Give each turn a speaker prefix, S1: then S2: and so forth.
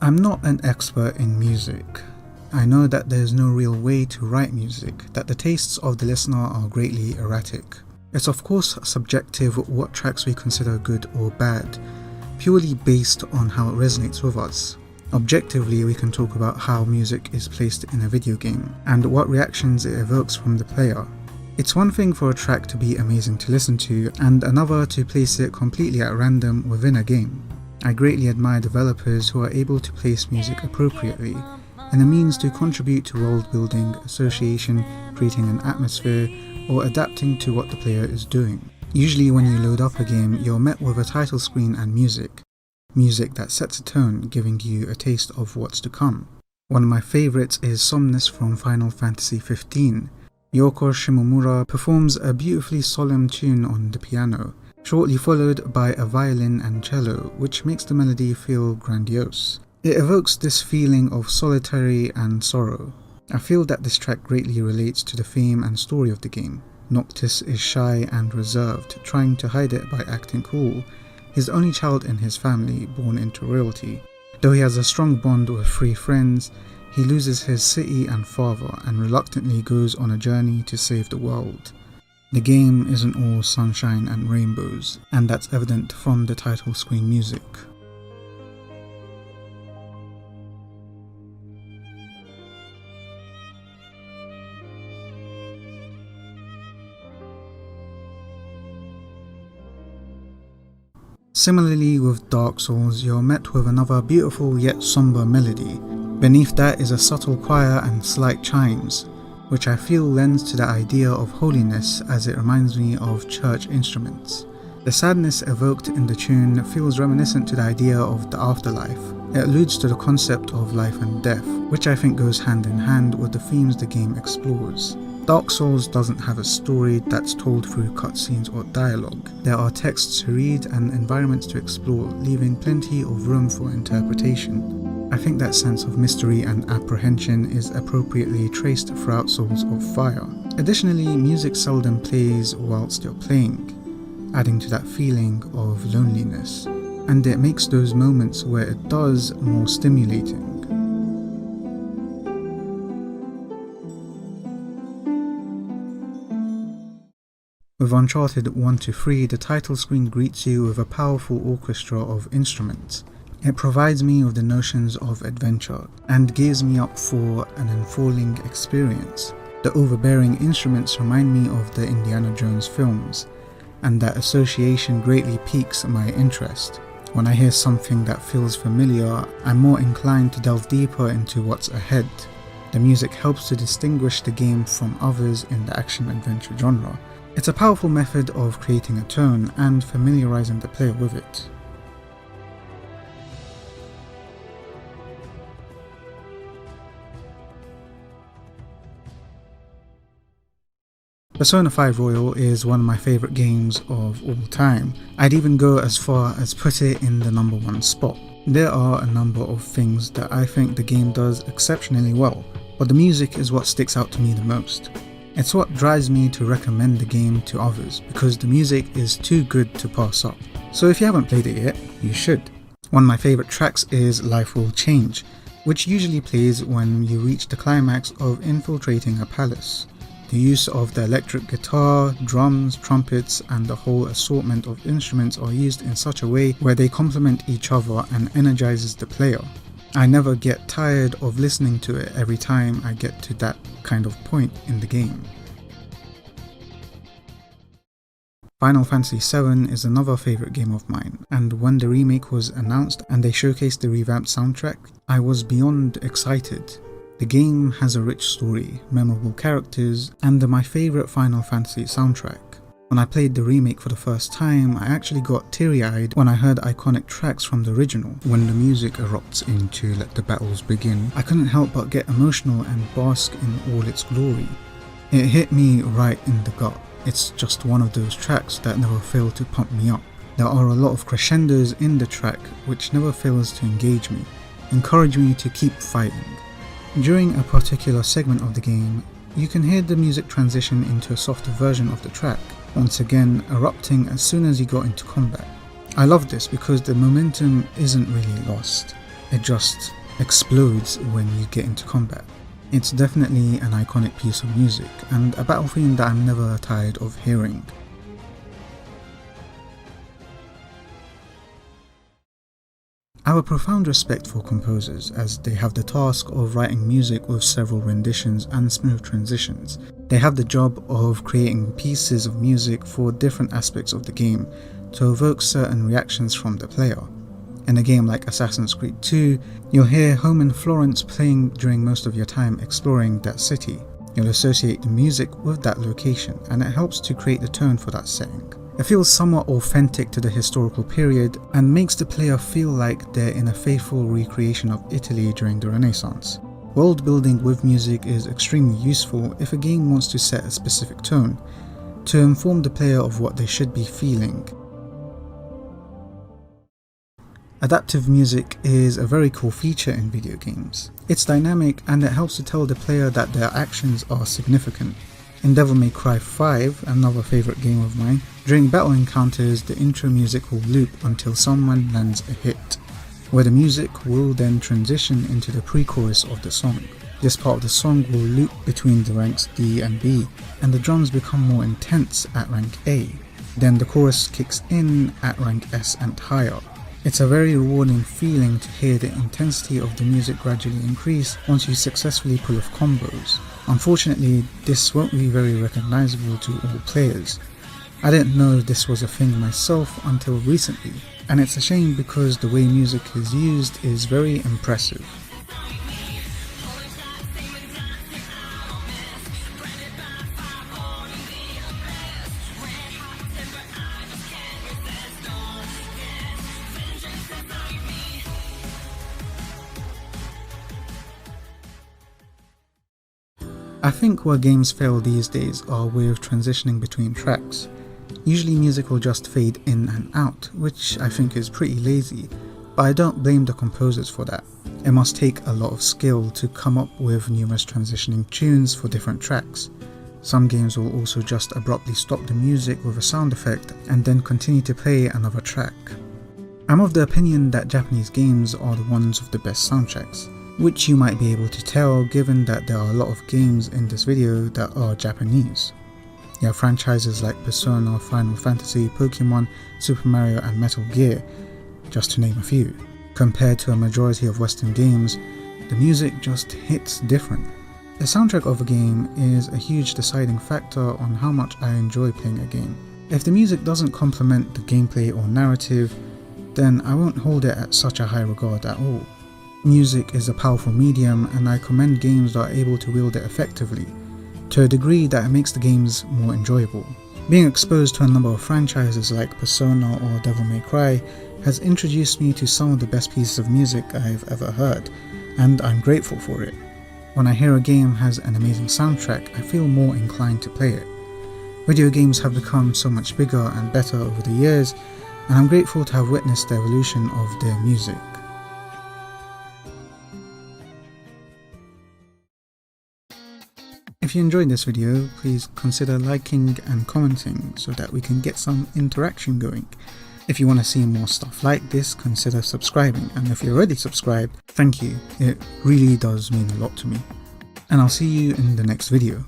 S1: I'm not an expert in music. I know that there's no real way to write music, that the tastes of the listener are greatly erratic. It's of course subjective what tracks we consider good or bad, purely based on how it resonates with us. Objectively, we can talk about how music is placed in a video game, and what reactions it evokes from the player. It's one thing for a track to be amazing to listen to, and another to place it completely at random within a game. I greatly admire developers who are able to place music appropriately, and a means to contribute to world building, association, creating an atmosphere, or adapting to what the player is doing. Usually when you load up a game, you're met with a title screen and music that sets a tone, giving you a taste of what's to come. One of my favourites is Somnus from Final Fantasy XV. Yoko Shimomura performs a beautifully solemn tune on the piano, shortly followed by a violin and cello, which makes the melody feel grandiose. It evokes this feeling of solitary and sorrow. I feel that this track greatly relates to the theme and story of the game. Noctis is shy and reserved, trying to hide it by acting cool. He's the only child in his family born into royalty. Though he has a strong bond with 3 friends, he loses his city and father and reluctantly goes on a journey to save the world. The game isn't all sunshine and rainbows, and that's evident from the title screen music. Similarly with Dark Souls, you're met with another beautiful yet somber melody. Beneath that is a subtle choir and slight chimes, which I feel lends to the idea of holiness as it reminds me of church instruments. The sadness evoked in the tune feels reminiscent to the idea of the afterlife. It alludes to the concept of life and death, which I think goes hand in hand with the themes the game explores. Dark Souls doesn't have a story that's told through cutscenes or dialogue. There are texts to read and environments to explore, leaving plenty of room for interpretation. I think that sense of mystery and apprehension is appropriately traced throughout Souls of Fire. Additionally, music seldom plays whilst you're playing, adding to that feeling of loneliness, and it makes those moments where it does more stimulating. With Uncharted 1 to 3, the title screen greets you with a powerful orchestra of instruments. It provides me with the notions of adventure, and gears me up for an enthralling experience. The overbearing instruments remind me of the Indiana Jones films, and that association greatly piques my interest. When I hear something that feels familiar, I'm more inclined to delve deeper into what's ahead. The music helps to distinguish the game from others in the action-adventure genre. It's a powerful method of creating a tone and familiarizing the player with it. Persona 5 Royal is one of my favourite games of all time. I'd even go as far as put it in the number 1 spot. There are a number of things that I think the game does exceptionally well, but the music is what sticks out to me the most. It's what drives me to recommend the game to others, because the music is too good to pass up. So if you haven't played it yet, you should. One of my favourite tracks is Life Will Change, which usually plays when you reach the climax of infiltrating a palace. The use of the electric guitar, drums, trumpets, and the whole assortment of instruments are used in such a way where they complement each other and energizes the player. I never get tired of listening to it every time I get to that kind of point in the game. Final Fantasy VII is another favourite game of mine, and when the remake was announced and they showcased the revamped soundtrack, I was beyond excited. The game has a rich story, memorable characters, and my favourite Final Fantasy soundtrack. When I played the remake for the first time, I actually got teary-eyed when I heard iconic tracks from the original. When the music erupts into Let the Battles Begin, I couldn't help but get emotional and bask in all its glory. It hit me right in the gut. It's just one of those tracks that never fail to pump me up. There are a lot of crescendos in the track which never fails to engage me, encourage me to keep fighting. During a particular segment of the game, you can hear the music transition into a softer version of the track, once again erupting as soon as you got into combat. I love this because the momentum isn't really lost. it just explodes when you get into combat. It's definitely an iconic piece of music, and a battle theme that I'm never tired of hearing. I have a profound respect for composers, as they have the task of writing music with several renditions and smooth transitions. They have the job of creating pieces of music for different aspects of the game to evoke certain reactions from the player. In a game like Assassin's Creed 2, you'll hear Home in Florence playing during most of your time exploring that city. You'll associate the music with that location, and it helps to create the tone for that setting. It feels somewhat authentic to the historical period and makes the player feel like they're in a faithful recreation of Italy during the Renaissance. World building with music is extremely useful if a game wants to set a specific tone, to inform the player of what they should be feeling. Adaptive music is a very cool feature in video games. It's dynamic and it helps to tell the player that their actions are significant. In Devil May Cry 5, another favourite game of mine, during battle encounters the intro music will loop until someone lands a hit, where the music will then transition into the pre-chorus of the song. This part of the song will loop between the ranks D and B, and the drums become more intense at rank A. Then the chorus kicks in at rank S and higher. It's a very rewarding feeling to hear the intensity of the music gradually increase once you successfully pull off combos. Unfortunately, this won't be very recognizable to all players. I didn't know this was a thing myself until recently, and it's a shame because the way music is used is very impressive. I think where games fail these days are with transitioning between tracks. Usually music will just fade in and out, which I think is pretty lazy, but I don't blame the composers for that. It must take a lot of skill to come up with numerous transitioning tunes for different tracks. Some games will also just abruptly stop the music with a sound effect and then continue to play another track. I'm of the opinion that Japanese games are the ones with the best soundtracks, which you might be able to tell given that there are a lot of games in this video that are Japanese. You have franchises like Persona, Final Fantasy, Pokemon, Super Mario and Metal Gear, just to name a few. Compared to a majority of Western games, the music just hits different. The soundtrack of a game is a huge deciding factor on how much I enjoy playing a game. If the music doesn't complement the gameplay or narrative, then I won't hold it at such a high regard at all. Music is a powerful medium, and I commend games that are able to wield it effectively, to a degree that it makes the games more enjoyable. Being exposed to a number of franchises like Persona or Devil May Cry has introduced me to some of the best pieces of music I've ever heard, and I'm grateful for it. When I hear a game has an amazing soundtrack, I feel more inclined to play it. Video games have become so much bigger and better over the years, and I'm grateful to have witnessed the evolution of their music. If you enjoyed this video, please consider liking and commenting so that we can get some interaction going. If you want to see more stuff like this, consider subscribing, and if you're already subscribed, thank you, it really does mean a lot to me. And I'll see you in the next video.